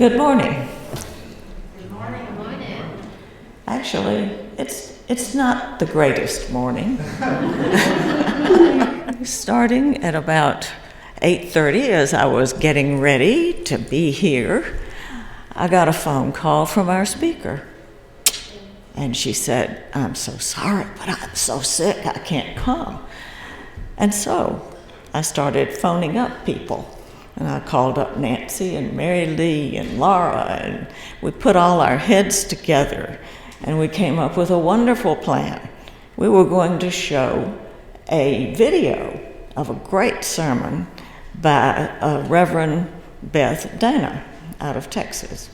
Good morning. Good morning. Good morning. Actually, it's not the greatest morning. Starting at about 8:30, as I was getting ready to be here, I got a phone call from our speaker. And she said, "I'm so sorry, but I'm so sick, I can't come." And so I started phoning up people. And I called up Nancy and Mary Lee and Laura, and we put all our heads together, and we came up with a wonderful plan. We were going to show a video of a great sermon by Reverend Beth Dana out of Texas.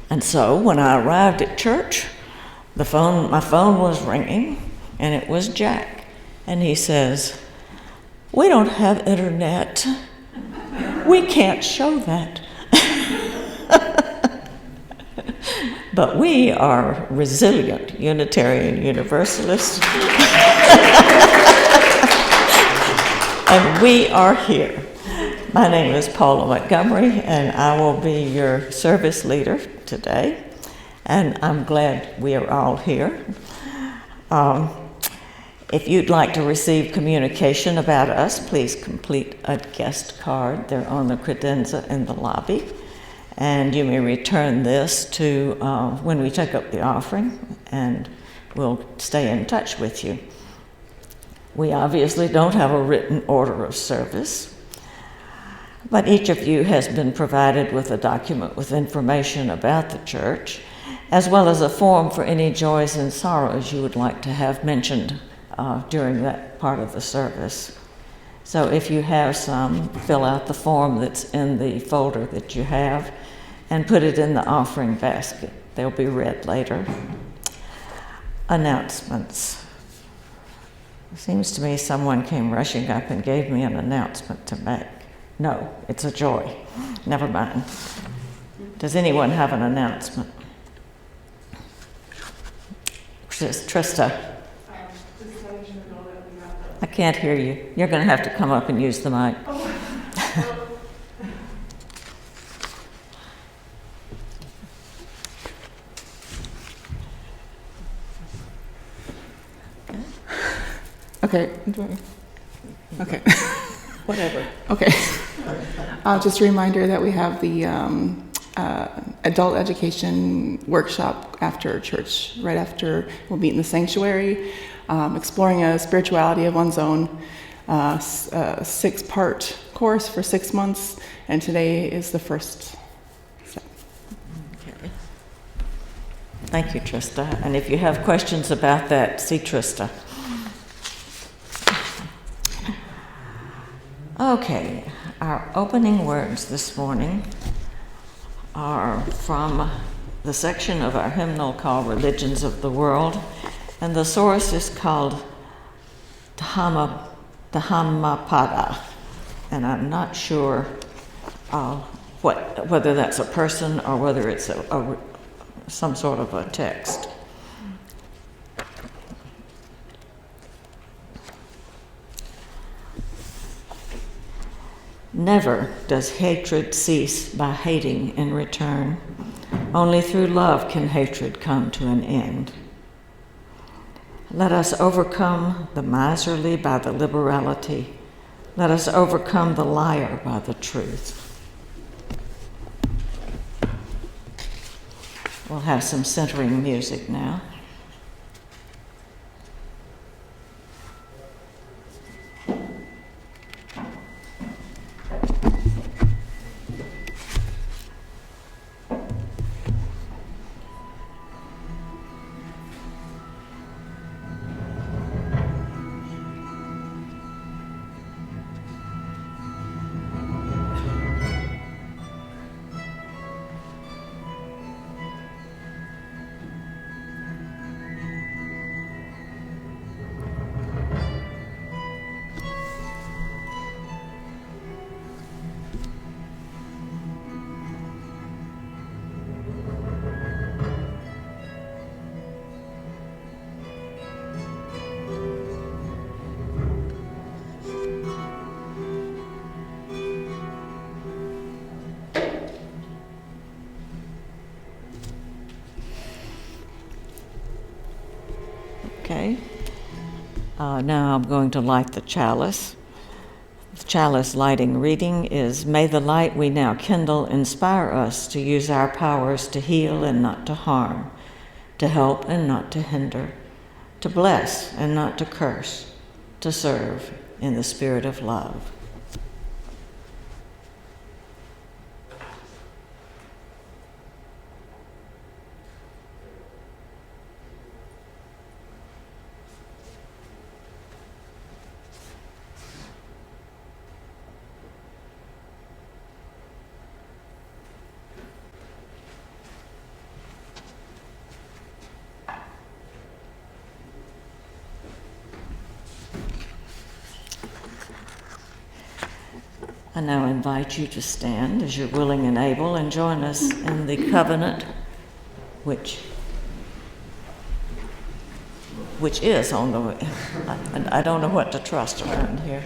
And so when I arrived at church, my phone was ringing, and it was Jack. And he says, "We don't have internet. We can't show that." But we are resilient Unitarian Universalists. And we are here. My name is Paula Montgomery, and I will be your service leader today. And I'm glad we are all here. If you'd like to receive communication about us, please complete a guest card. They're on the credenza in the lobby. And you may return this to when we take up the offering, and we'll stay in touch with you. We obviously don't have a written order of service, but each of you has been provided with a document with information about the church, as well as a form for any joys and sorrows you would like to have mentioned during that part of the service. So if you have some, fill out the form that's in the folder that you have and put it in the offering basket. They'll be read later. Announcements. It seems to me someone came rushing up and gave me an announcement to make. No, it's a joy. Never mind. Does anyone have an announcement? Trista. I can't hear you. You're going to have to come up and use the mic. Okay. Okay. Whatever. Okay. Just a reminder that we have the adult education workshop after church, right after we'll meet in the sanctuary, exploring a spirituality of one's own, a 6-part course for 6 months, and today is the first step. Okay. Thank you, Trista. And if you have questions about that, see Trista. Okay, our opening words this morning are from the section of our hymnal called Religions of the World, and the source is called Dhammapada, and I'm not sure whether that's a person or whether it's some sort of a text. Never does hatred cease by hating in return. Only through love can hatred come to an end. Let us overcome the miserly by the liberality. Let us overcome the liar by the truth. We'll have some centering music now. Now I'm going to light the chalice. The chalice lighting reading is, "May the light we now kindle inspire us to use our powers to heal and not to harm, to help and not to hinder, to bless and not to curse, to serve in the spirit of love." I now invite you to stand as you're willing and able and join us in the covenant which is on the way. I don't know what to trust around here.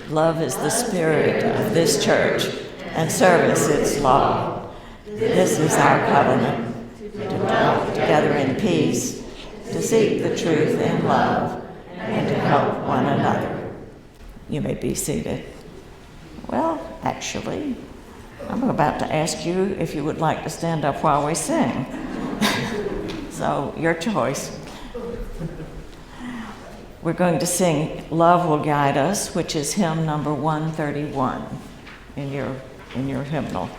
Love is the spirit of this church, and service its law. This is our covenant, to dwell together in peace, to seek the truth in love, and to help one another. You may be seated. Well, actually, I'm about to ask you if you would like to stand up while we sing. So, your choice. We're going to sing "Love Will Guide Us," which is hymn number 131 in your hymnal.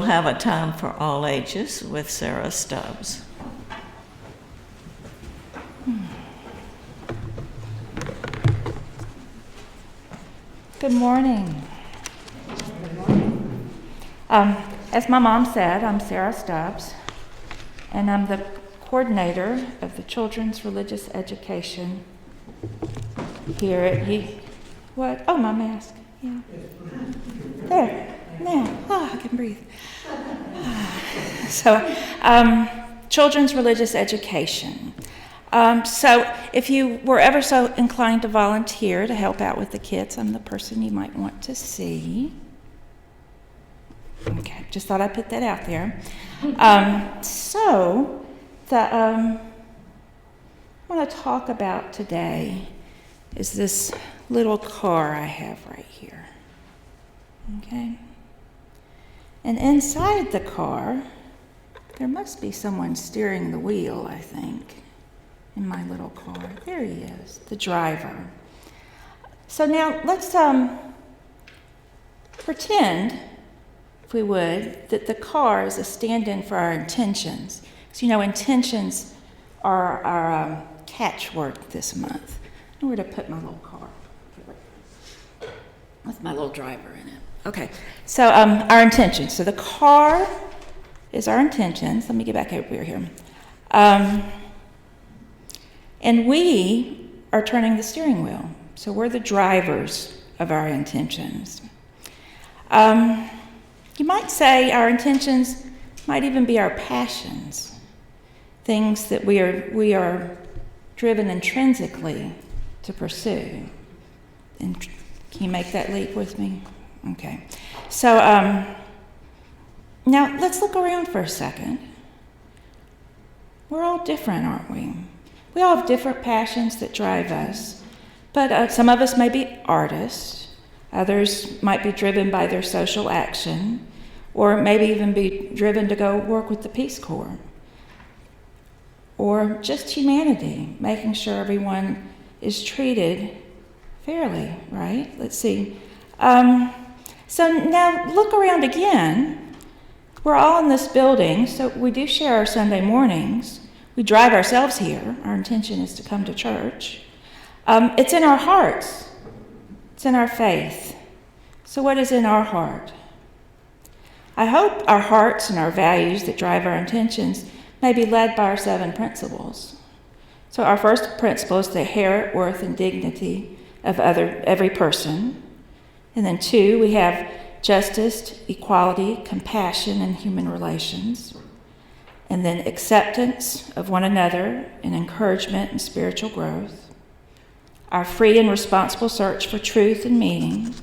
Have a time for all ages with Sarah Stubbs. Good morning. As my mom said, I'm Sarah Stubbs, and I'm the coordinator of the Children's Religious Education here at What? Oh, my mask. Yeah. There. Now. I can breathe. Children's Religious Education. So if you were ever so inclined to volunteer to help out with the kids, I'm the person you might want to see. Okay, just thought I'd put that out there. What I want to talk about today is this little car I have right here. Okay? And inside the car, there must be someone steering the wheel, I think, in my little car. There he is, the driver. So now let's pretend if we would, that the car is a stand-in for our intentions. So, you know, intentions are our catchword this month. I know where to put my little car. With my little driver in it. Okay, so our intentions. So the car is our intentions. Let me get back over here. And we are turning the steering wheel. So we're the drivers of our intentions. You might say our intentions might even be our passions, things that we are driven intrinsically to pursue. And can you make that leap with me? Okay. So now let's look around for a second. We're all different, aren't we? We all have different passions that drive us. But some of us may be artists. Others might be driven by their social action, or maybe even be driven to go work with the Peace Corps. Or just humanity, making sure everyone is treated fairly, right? Let's see. So now look around again. We're all in this building, so we do share our Sunday mornings. We drive ourselves here. Our intention is to come to church. It's in our hearts. It's in our faith. So what is in our heart? I hope our hearts and our values that drive our intentions may be led by our 7 principles. So our first principle is the inherent worth and dignity of every person. And then 2, we have justice, equality, compassion, and human relations. And then acceptance of one another and encouragement and spiritual growth. Our free and responsible search for truth and meaning.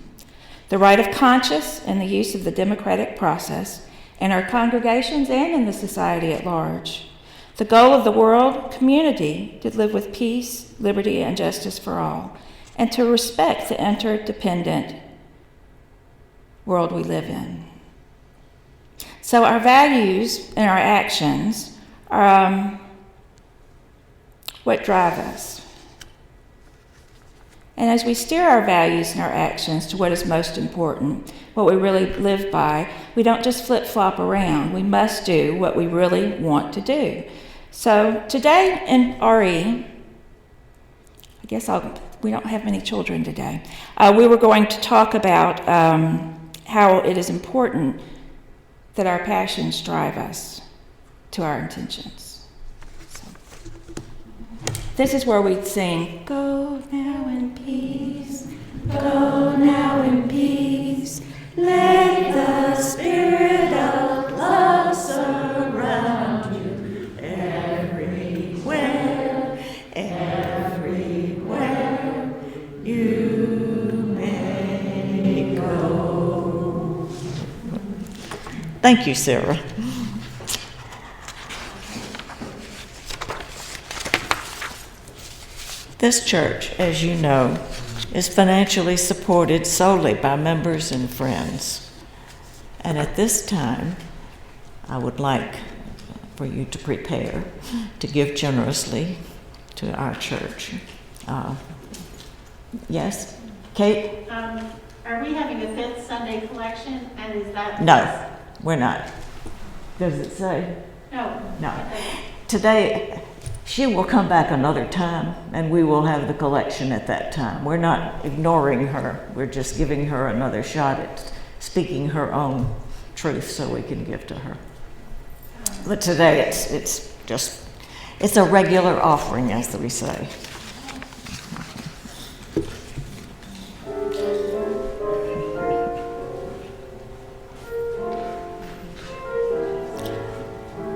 The right of conscience and the use of the democratic process in our congregations and in the society at large. The goal of the world community to live with peace, liberty, and justice for all, and to respect the interdependent world we live in. So our values and our actions are what drive us. And as we steer our values and our actions to what is most important, what we really live by, we don't just flip-flop around. We must do what we really want to do. So today in RE, we don't have many children today. We were going to talk about how it is important that our passions drive us to our intentions. This is where we'd sing, "Go now in peace, go now in peace, let the spirit of love surround you everywhere, everywhere you may go." Thank you, Sarah. This church, as you know, is financially supported solely by members and friends. And at this time, I would like for you to prepare to give generously to our church. Yes, Kate? Are we having a 5th Sunday collection, and is that? No, we're not. Does it say? No. No. Today, she will come back another time, and we will have the collection at that time. We're not ignoring her. We're just giving her another shot at speaking her own truth so we can give to her. But today, it's a regular offering, as we say.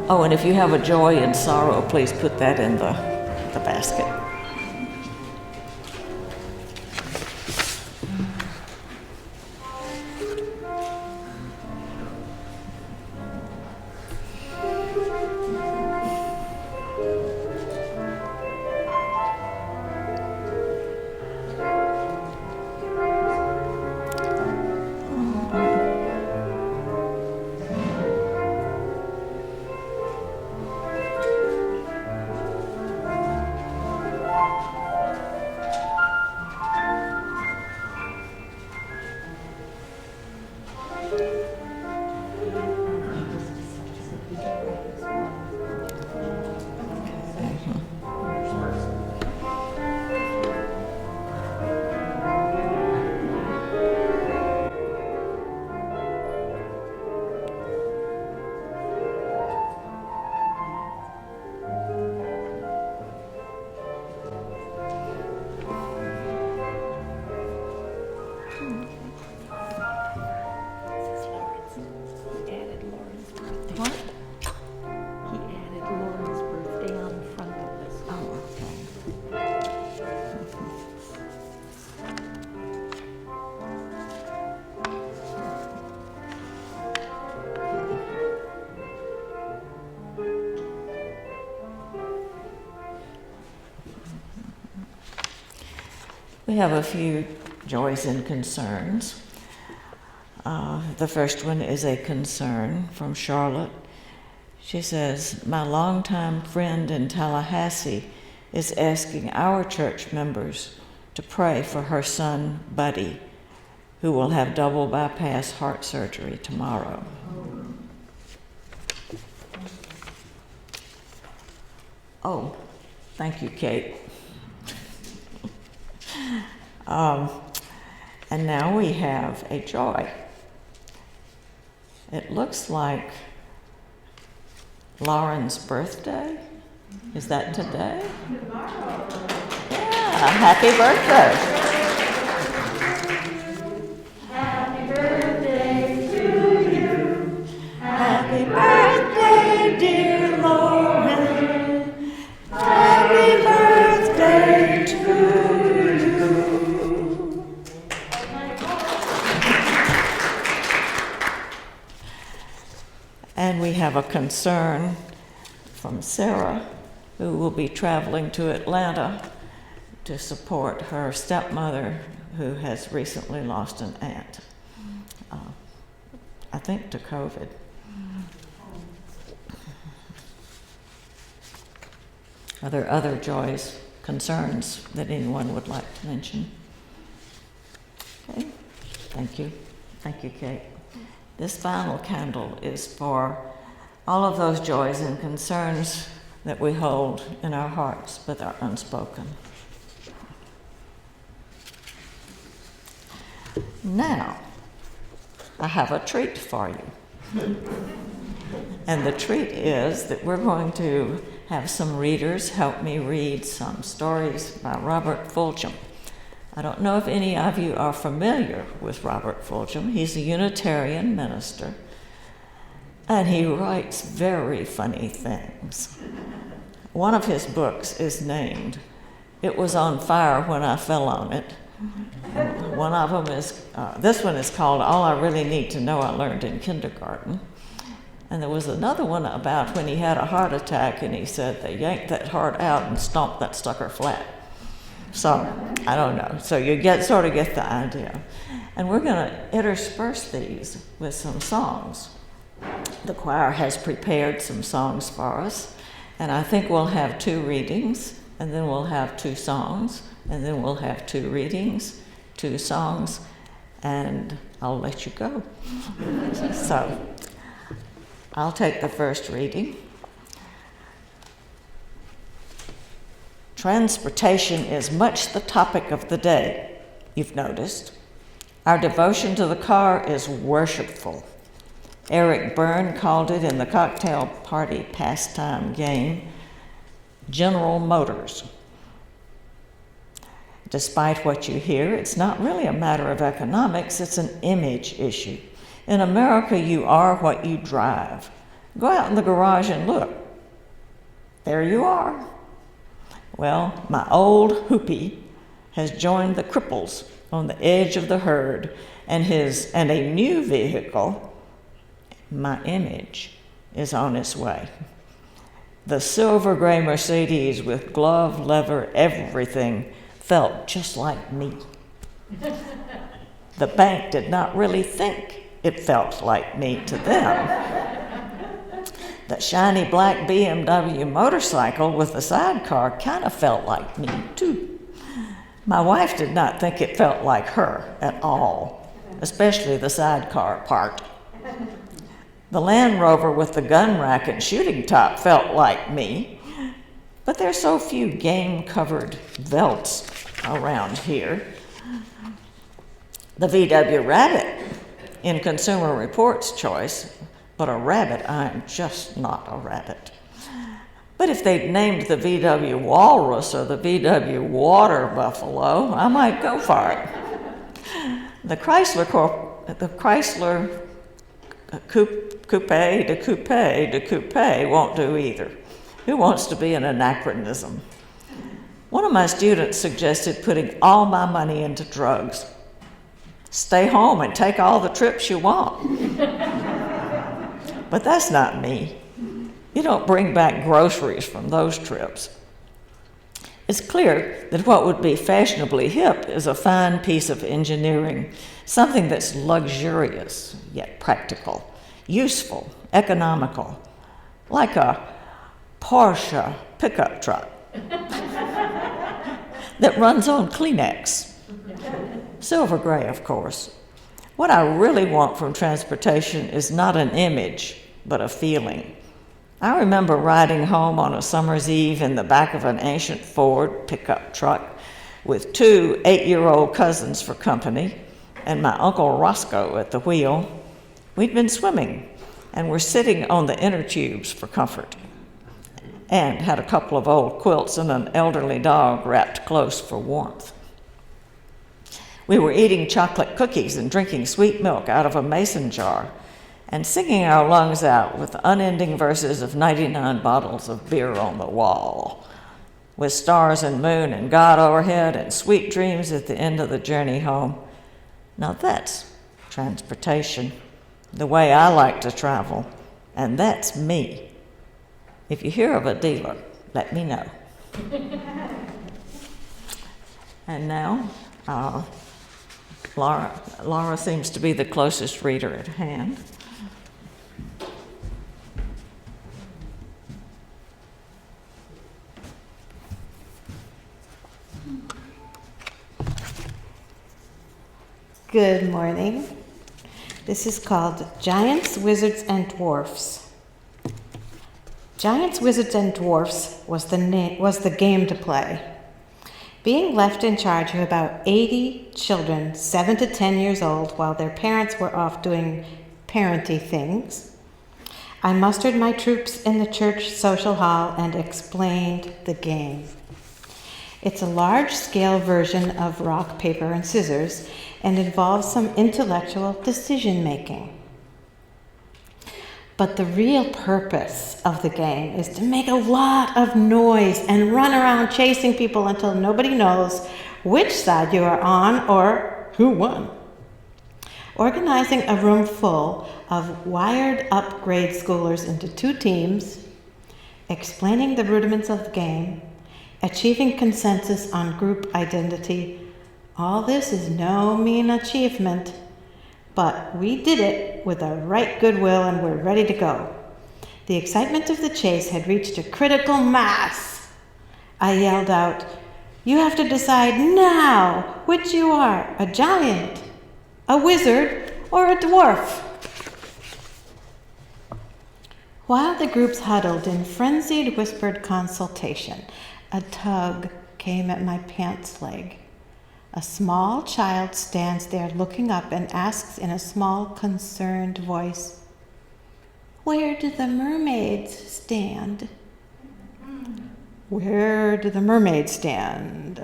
Oh, and if you have a joy and sorrow, please put that in the basket. We have a few joys and concerns. The first one is a concern from Charlotte. She says, my longtime friend in Tallahassee is asking our church members to pray for her son, Buddy, who will have double bypass heart surgery tomorrow. Oh, thank you, Kate. And now we have a joy. It looks like Lauren's birthday. Is that today? Tomorrow. Yeah, happy birthday. Happy birthday to you. Happy birthday, dear Lauren. Happy birthday to you. And we have a concern from Sarah, who will be traveling to Atlanta to support her stepmother, who has recently lost an aunt, I think to COVID. Are there other joys, concerns that anyone would like to mention? Okay, thank you. Thank you, Kate. This final candle is for all of those joys and concerns that we hold in our hearts but are unspoken. Now, I have a treat for you. And the treat is that we're going to have some readers help me read some stories by Robert Fulghum. I don't know if any of you are familiar with Robert Fulghum. He's a Unitarian minister, and he writes very funny things. One of his books is named "It Was on Fire When I Fell on It." And one of them is, this one is called "All I Really Need to Know I Learned in Kindergarten." And there was another one about when he had a heart attack and he said they yanked that heart out and stomped that sucker flat. So, I don't know. So you sort of get the idea. And we're going to intersperse these with some songs. The choir has prepared some songs for us, and I think we'll have 2 readings, and then we'll have 2 songs, and then we'll have 2 readings, 2 songs, and I'll let you go. So, I'll take the first reading. Transportation is much the topic of the day, you've noticed. Our devotion to the car is worshipful. Eric Byrne called it in the cocktail party pastime game, General Motors. Despite what you hear, it's not really a matter of economics, it's an image issue. In America, you are what you drive. Go out in the garage and look. There you are. Well, my old hoopie has joined the cripples on the edge of the herd, and a new vehicle, my image, is on its way. The silver gray Mercedes with glove, leather, everything felt just like me. The bank did not really think it felt like me to them. The shiny black BMW motorcycle with the sidecar kind of felt like me too. My wife did not think it felt like her at all, especially the sidecar part. The Land Rover with the gun rack and shooting top felt like me, but there's so few game-covered velts around here. The VW Rabbit in Consumer Reports choice, but a rabbit, I'm just not a rabbit. But if they'd named the VW Walrus or the VW Water Buffalo, I might go for it. The Chrysler Coupe won't do either. Who wants to be an anachronism? One of my students suggested putting all my money into drugs. Stay home and take all the trips you want. But that's not me. You don't bring back groceries from those trips. It's clear that what would be fashionably hip is a fine piece of engineering, something that's luxurious yet practical, useful, economical, like a Porsche pickup truck that runs on Kleenex. Silver gray, of course. What I really want from transportation is not an image, but a feeling. I remember riding home on a summer's eve in the back of an ancient Ford pickup truck with 2 8-year-old cousins for company and my Uncle Roscoe at the wheel. We'd been swimming and were sitting on the inner tubes for comfort, and had a couple of old quilts and an elderly dog wrapped close for warmth. We were eating chocolate cookies and drinking sweet milk out of a mason jar and singing our lungs out with unending verses of 99 bottles of beer on the wall, with stars and moon and God overhead and sweet dreams at the end of the journey home. Now that's transportation, the way I like to travel, and that's me. If you hear of a dealer, let me know. And now, Laura seems to be the closest reader at hand. Good morning. This is called Giants, Wizards, and Dwarfs. Giants, Wizards, and Dwarfs was the game to play. Being left in charge of about 80 children, 7 to 10 years old, while their parents were off doing parenty things, I mustered my troops in the church social hall and explained the game. It's a large-scale version of rock, paper, and scissors, and involves some intellectual decision-making. But the real purpose of the game is to make a lot of noise and run around chasing people until nobody knows which side you are on or who won. Organizing a room full of wired-up grade schoolers into 2 teams, explaining the rudiments of the game, achieving consensus on group identity. All this is no mean achievement, but we did it with a right goodwill and we're ready to go. The excitement of the chase had reached a critical mass. I yelled out, "You have to decide now which you are, a giant, a wizard, or a dwarf." While the groups huddled in frenzied, whispered consultation, a tug came at my pants leg. A small child stands there looking up and asks in a small, concerned voice, "Where do the mermaids stand?" Where do the mermaids stand?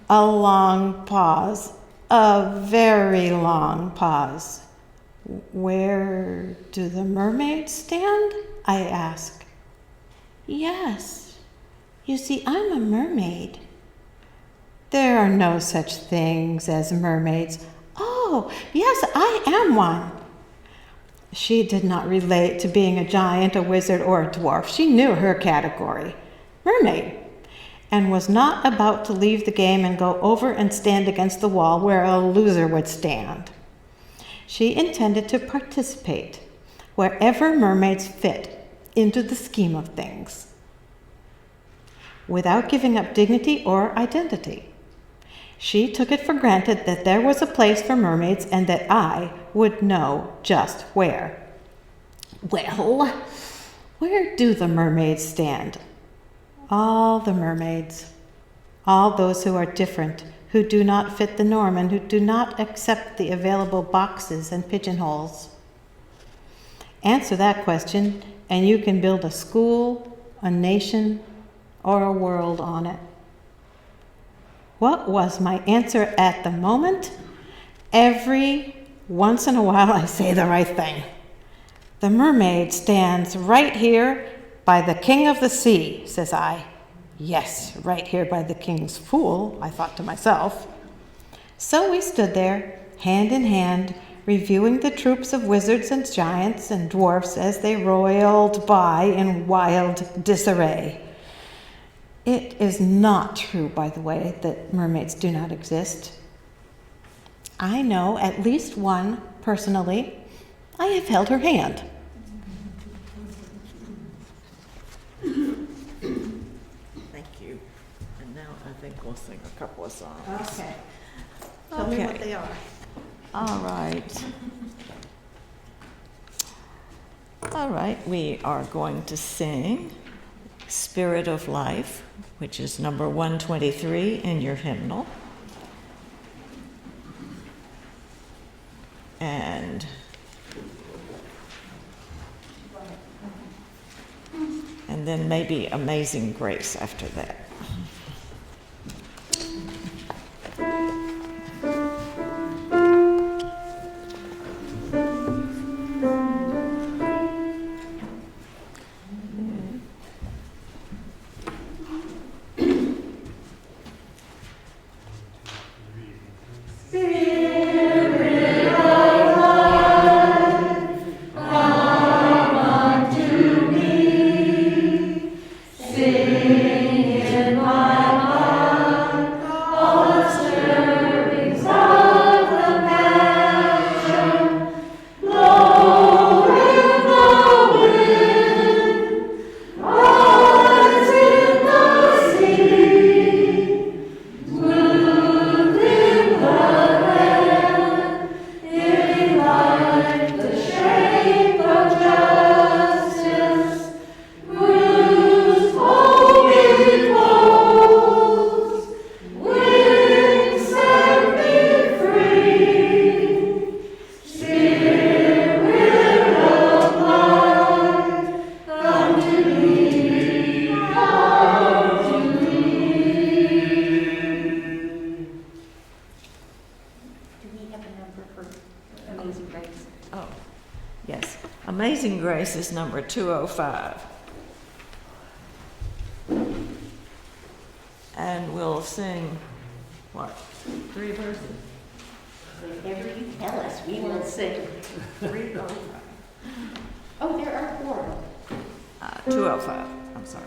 A long pause, a very long pause. "Where do the mermaids stand?" I ask. "Yes, you see, I'm a mermaid." "There are no such things as mermaids." "Oh, yes, I am one." She did not relate to being a giant, a wizard, or a dwarf. She knew her category, mermaid, and was not about to leave the game and go over and stand against the wall where a loser would stand. She intended to participate wherever mermaids fit into the scheme of things, without giving up dignity or identity. She took it for granted that there was a place for mermaids and that I would know just where. Well, where do the mermaids stand? All the mermaids. All those who are different, who do not fit the norm, and who do not accept the available boxes and pigeonholes. Answer that question, and you can build a school, a nation, or a world on it. What was my answer at the moment? Every once in a while I say the right thing. "The mermaid stands right here by the king of the sea," says I. Yes, right here by the king's fool, I thought to myself. So we stood there, hand in hand, reviewing the troops of wizards and giants and dwarfs as they roiled by in wild disarray. It is not true, by the way, that mermaids do not exist. I know at least one personally. I have held her hand. Thank you. And now I think we'll sing a couple of songs. Okay. Tell me what Okay. they are. All right. All right, we are going to sing Spirit of Life, which is number 123 in your hymnal. And then maybe Amazing Grace after that. Amazing Grace is number 205. And we'll sing, what, 3 verses? Whatever you tell us, we will sing. 305. Oh, there are 4. 205, I'm sorry.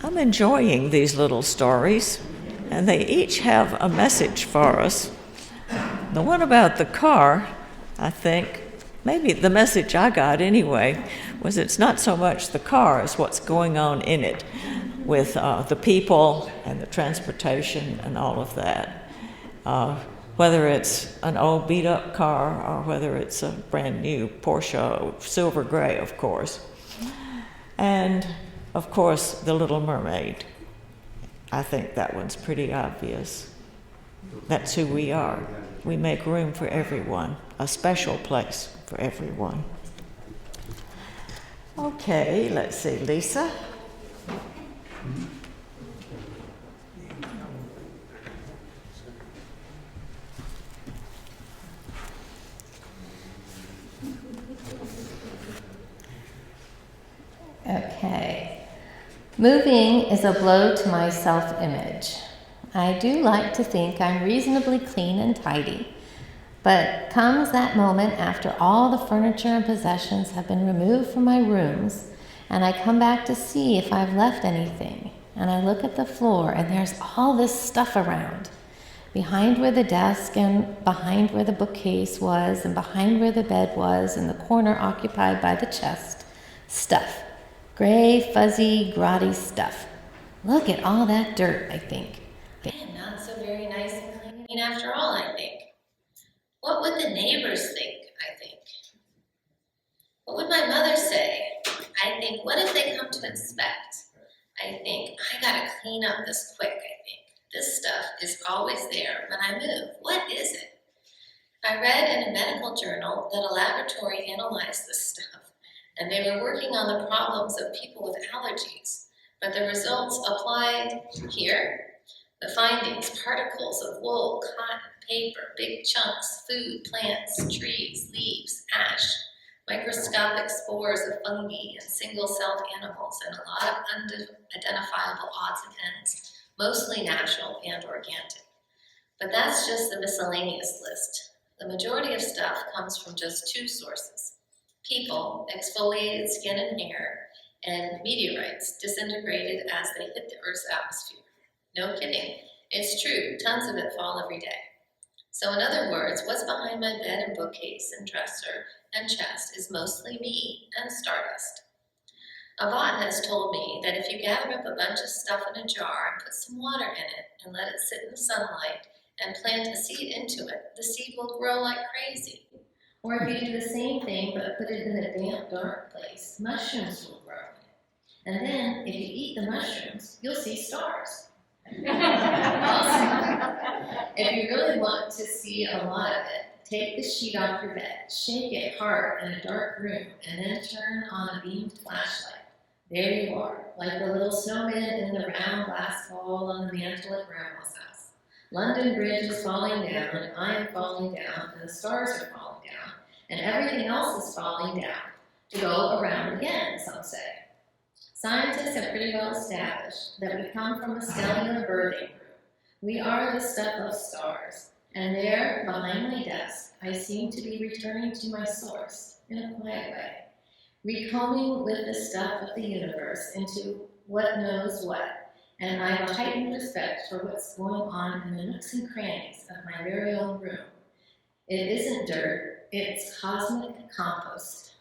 I'm enjoying these little stories, and they each have a message for us. The one about the car, I think, maybe the message I got anyway, was it's not so much the car as what's going on in it with the people and the transportation and all of that. Whether it's an old beat-up car or whether it's a brand new Porsche, silver gray, of course. And Of course, The Little Mermaid. I think that one's pretty obvious. That's who we are. We make room for everyone, a special place for everyone. Okay, let's see, Lisa. Okay. Moving is a blow to my self-image. I do like to think I'm reasonably clean and tidy, but comes that moment after all the furniture and possessions have been removed from my rooms, and I come back to see if I've left anything, and I look at the floor, and there's all this stuff around. Behind where the desk, and behind where the bookcase was, and behind where the bed was, and the corner occupied by the chest. Stuff. Gray, fuzzy, grotty stuff. Look at all that dirt, I think. I am not so very nice and clean after all, I think. What would the neighbors think, I think? What would my mother say? I think, what if they come to inspect? I think, I gotta clean up this quick, I think. This stuff is always there when I move. What is it? I read in a medical journal that a laboratory analyzed this stuff, and they were working on the problems of people with allergies, but the results applied here. The findings, particles of wool, cotton, paper, big chunks, food, plants, trees, leaves, ash, microscopic spores of fungi and single-celled animals, and a lot of unidentifiable odds and ends, mostly natural and organic. But that's just the miscellaneous list. The majority of stuff comes from just two sources: people, exfoliated skin and hair, and meteorites disintegrated as they hit the Earth's atmosphere. No kidding, it's true, tons of it fall every day. So in other words, what's behind my bed and bookcase and dresser and chest is mostly me and stardust. A botanist told me that if you gather up a bunch of stuff in a jar and put some water in it and let it sit in the sunlight and plant a seed into it, the seed will grow like crazy. Or if you do the same thing but put it in a damp, dark place, mushrooms will grow in it. And then, if you eat the mushrooms, you'll see stars. Also, if you really want to see a lot of it, take the sheet off your bed, shake it hard in a dark room, and then turn on a beamed flashlight. There you are, like the little snowman in the round glass ball on the mantle at Grandma's house. London Bridge is falling down, and I am falling down, and the stars are falling down, and everything else is falling down, to go around again, some say. Scientists have pretty well established that we come from a stellar birthing group. We are the stuff of stars, and there, behind my desk, I seem to be returning to my source in a quiet way, recombing with the stuff of the universe into what knows what, and I have a heightened respect for what's going on in the nooks and crannies of my very own room. It isn't dirt, it's cosmic compost.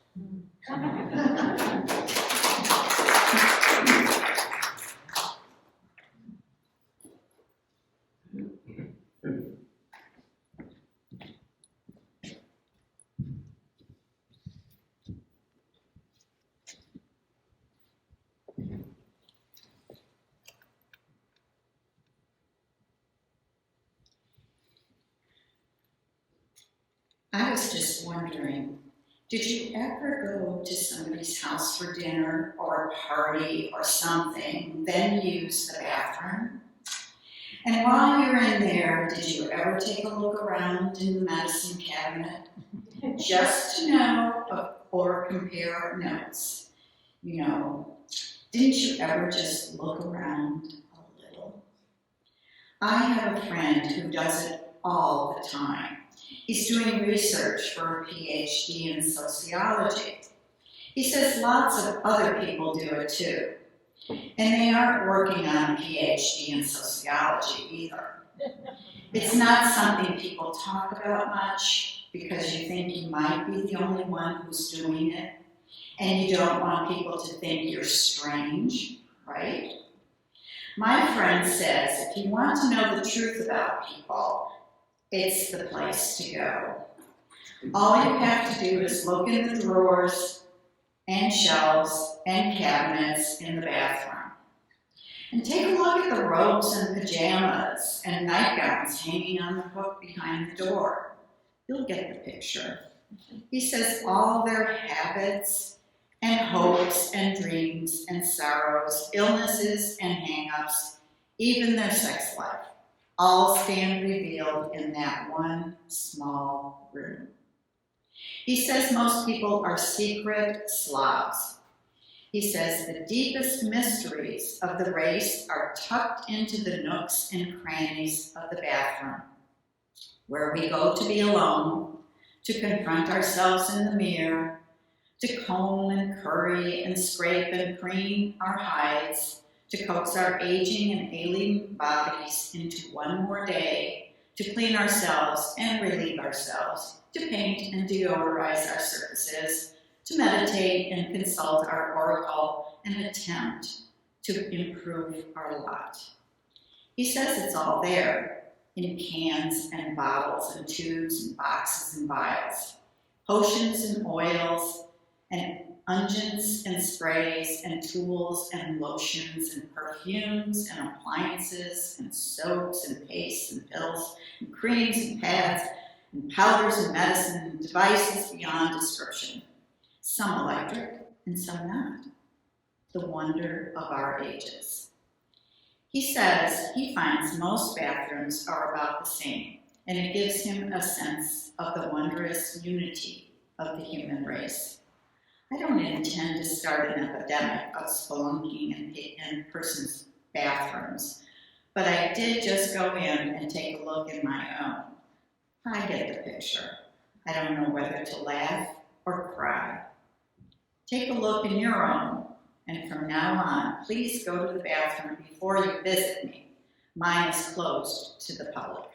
I was just wondering, did you ever go to somebody's house for dinner or a party or something, then use the bathroom? And while you're in there, did you ever take a look around in the medicine cabinet just to know or compare notes? You know, didn't you ever just look around a little? I have a friend who does it all the time. He's doing research for a PhD in sociology. He says lots of other people do it too. And they aren't working on a PhD in sociology either. It's not something people talk about much because you think you might be the only one who's doing it, and you don't want people to think you're strange, right? My friend says if you want to know the truth about people, it's the place to go. All you have to do is look in the drawers and shelves and cabinets in the bathroom. And take a look at the robes and pajamas and nightgowns hanging on the hook behind the door. You'll get the picture. He says all their habits and hopes and dreams and sorrows, illnesses and hang-ups, even their sex life, all stand revealed in that one small room. He says most people are secret slobs. He says the deepest mysteries of the race are tucked into the nooks and crannies of the bathroom, where we go to be alone, to confront ourselves in the mirror, to comb and curry and scrape and preen our hides, to coax our aging and ailing bodies into one more day, to clean ourselves and relieve ourselves, to paint and deodorize our surfaces, to meditate and consult our oracle and attempt to improve our lot. He says it's all there in cans and bottles and tubes and boxes and vials, potions and oils and unguents and sprays and tools and lotions and perfumes and appliances and soaps and pastes and pills and creams and pads and powders and medicine and devices beyond description. Some electric and some not. The wonder of our ages. He says he finds most bathrooms are about the same, and it gives him a sense of the wondrous unity of the human race. I don't intend to start an epidemic of spelunking in persons' bathrooms, but I did just go in and take a look in my own. I get the picture. I don't know whether to laugh or cry. Take a look in your own, and from now on, please go to the bathroom before you visit me. Mine is closed to the public.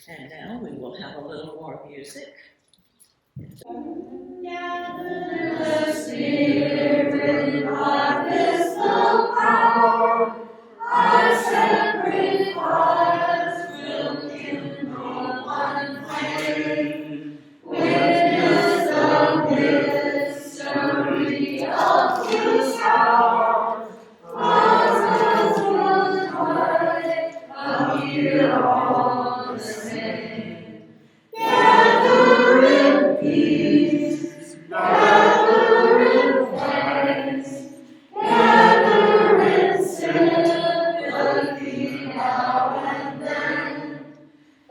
And now we will have a little more music. Gather the Spirit, harvest the power. Our separate hearts will kindle one flame. Witness the mystery of His power. Cause us one heart, appear all the same. Gather in peace, gather in thanks, gather in sympathy now and then,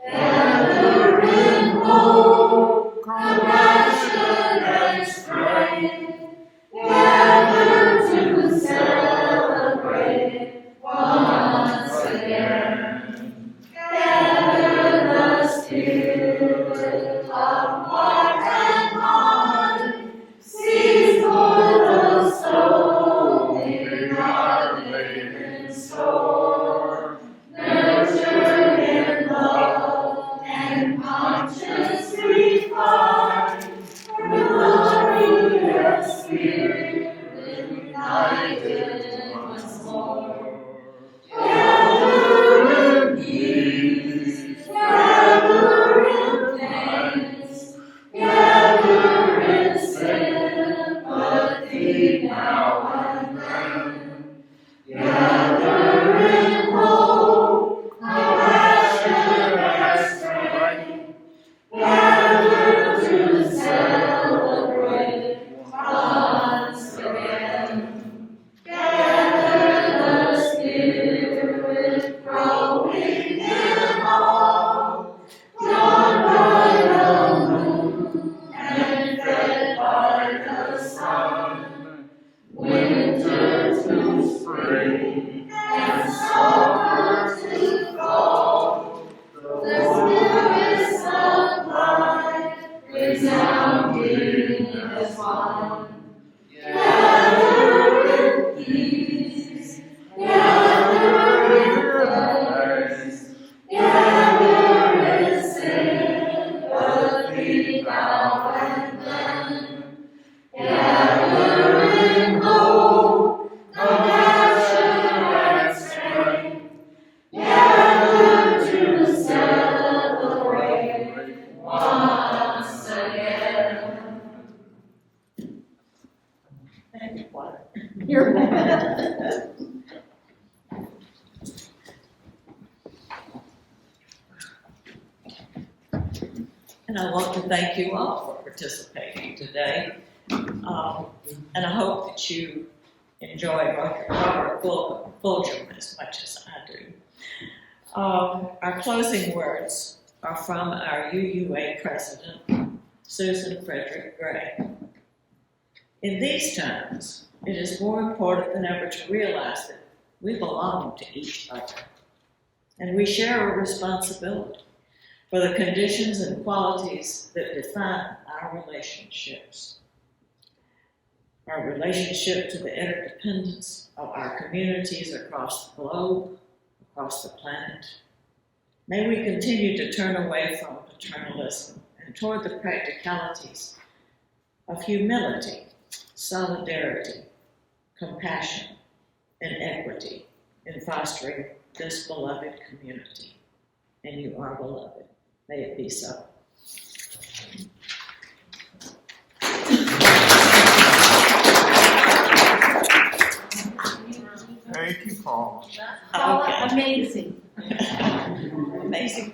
gather in hope, compassion and strength, gather to celebrate once again. Gather the Spirit of heart and mind, seize for the soul we are laid in store, nurtured in love and conscience refined, through your Spirit united once more. Gather in peace, gather in thanks, gather in sympathy now and then, gather in hope, compassion and strength, gather to celebrate once You're welcome. And I want to thank you all for participating today. And I hope that you enjoy Robert Fulgham as much as I do. Our closing words are from our UUA president, Susan Frederick Gray. In these times, it is more important than ever to realize that we belong to each other, and we share a responsibility for the conditions and qualities that define our relationships. Our relationship to the interdependence of our communities across the globe, across the planet. May we continue to turn away from paternalism and toward the practicalities of humility, solidarity, compassion, and equity in fostering this beloved community. And you are beloved. May it be so. Thank you, Paul. Paula, amazing. Amazing.